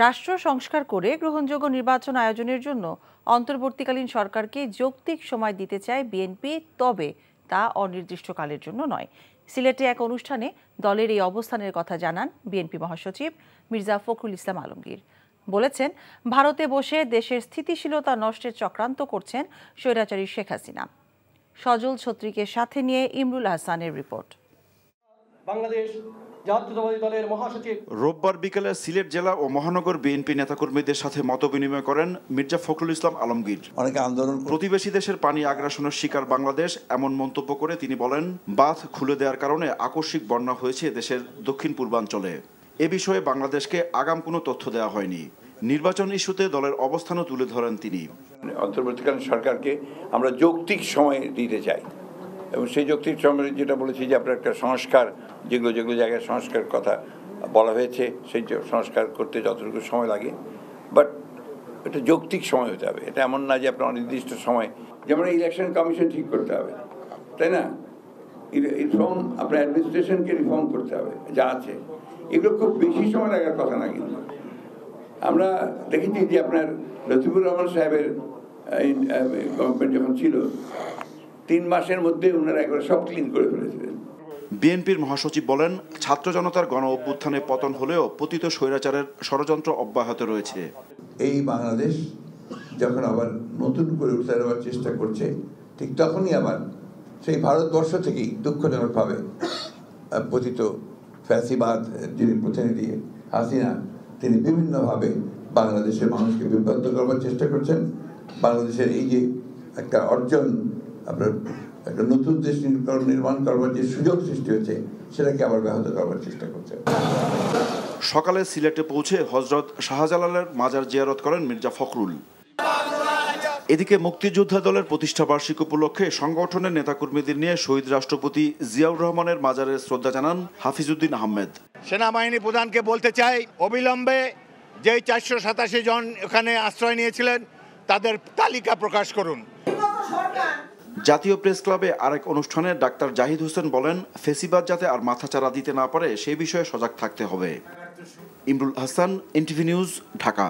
রাষ্ট্র সংস্কার করে গ্রহণযোগ্য নির্বাচন আয়োজনের জন্য অন্তর্বর্তীকালীন সরকারকে যৌক্তিক সময় দিতে চায় বিএনপি, তবে তা অনির্দিষ্টকালের জন্য নয়। সিলেটে এক অনুষ্ঠানে দলের এই অবস্থানের কথা জানান বিএনপি মহাসচিব মির্জা ফখরুল ইসলাম আলমগীর। বলেছেন, ভারতে বসে দেশের স্থিতিশীলতা নষ্টের চক্রান্ত করছেন স্বৈরাচারী শেখ হাসিনা। সজল ছত্রীকে সাথে নিয়ে ইমরুল হাসানের রিপোর্ট। বাংলাদেশ জাতীয়তাবাদী দলের মহাসচিব রোববার বিকেলে সিলেট জেলা ও মহানগর বিএনপি নেতাকর্মীদের সাথে মতবিনিময় করেন মির্জা ফখরুল ইসলাম আলমগীর। অনেকে আন্দোলন প্রতিবেশী দেশের পানি আগ্রাসনের শিকার বাংলাদেশ এমন মন্তব্য করে তিনি বলেন, বাঁধ খুলে দেওয়ার কারণে আকস্মিক বন্যা হয়েছে দেশের দক্ষিণ পূর্বাঞ্চলে। এ বিষয়ে বাংলাদেশকে আগাম কোনো তথ্য দেওয়া হয়নি। নির্বাচন ইস্যুতে দলের অবস্থানও তুলে ধরেন তিনি। অন্তর্বর্তীকালীন সরকারকে আমরা যৌক্তিক সময় দিতে চাই এবং সেই যৌক্তিক সময় যেটা বলেছি যে আপনার একটা সংস্কার, যেগুলো জায়গায় সংস্কারের কথা বলা হয়েছে সেই সংস্কার করতে যতটুকু সময় লাগে, বাট এটা যৌক্তিক সময় হতে হবে। এটা এমন না যে আপনার অনির্দিষ্ট সময়, যেমন ইলেকশন কমিশন ঠিক করতে হবে, তাই না? রিফর্ম, আপনার অ্যাডমিনিস্ট্রেশনকে রিফর্ম করতে হবে যা আছে, এগুলো খুব বেশি সময় লাগার কথা না। কিন্তু আমরা দেখেছি যে আপনার লতিফুর রহমান সাহেবের গভর্নমেন্ট যখন ছিল 3 মাসের মধ্যে ওনারা একবার সব ক্লিন করে ফেলেছিলেন। বিএনপির মহাসচিব বলেন, ছাত্র জনতার গণ অভ্যুত্থানে পতন হলেও পতিত স্বৈরাচারের ষড়যন্ত্র অব্যাহত রয়েছে। এই বাংলাদেশ যখন আবার নতুন করে উঠে দাঁড়াবার চেষ্টা করছে, ঠিক তখনই আবার সেই ভারতবর্ষ থেকেই দুঃখজনকভাবে পতিত ফ্যাসিবাদ যিনি প্রতিনিধি হাসিনা, তিনি বিভিন্নভাবে বাংলাদেশের মানুষকে বিভ্রান্ত করবার চেষ্টা করছেন। বাংলাদেশের এই যে একটা অর্জন, আপনার একটা নতুন দেশ নির্মাণ করবার যে সুযোগ সৃষ্টি হয়েছে, সেটাকে আবার ব্যাহত করবার চেষ্টা করছে। সকালে সিলেটে পৌঁছে হজরত শাহজালালের মাজার জিয়ারত করেন মির্জা ফখরুল। এদিকে মুক্তিযোদ্ধা দলের প্রতিষ্ঠা বার্ষিকী উপলক্ষে সংগঠনের নেতাকর্মীদের নিয়ে শহীদ রাষ্ট্রপতি জিয়াউর রহমানের মাজারে শ্রদ্ধা জানান হাফিজউদ্দিন আহমেদ। সেনাবাহিনী প্রধানকে বলতে চাই, অবিলম্বে যেই 487 জন এখানে আশ্রয় নিয়েছিলেন তাদের তালিকা প্রকাশ করুন। জাতীয় প্রেস ক্লাবে আরেক অনুষ্ঠানে ডাক্তার জাহিদ হোসেন বলেন, ফেসিবাদ যাতে আর মাথাচাড়া দিতে না পারে সেই বিষয়ে সজাগ থাকতে হবে। Imrul Hasan, NTV news, Dhaka.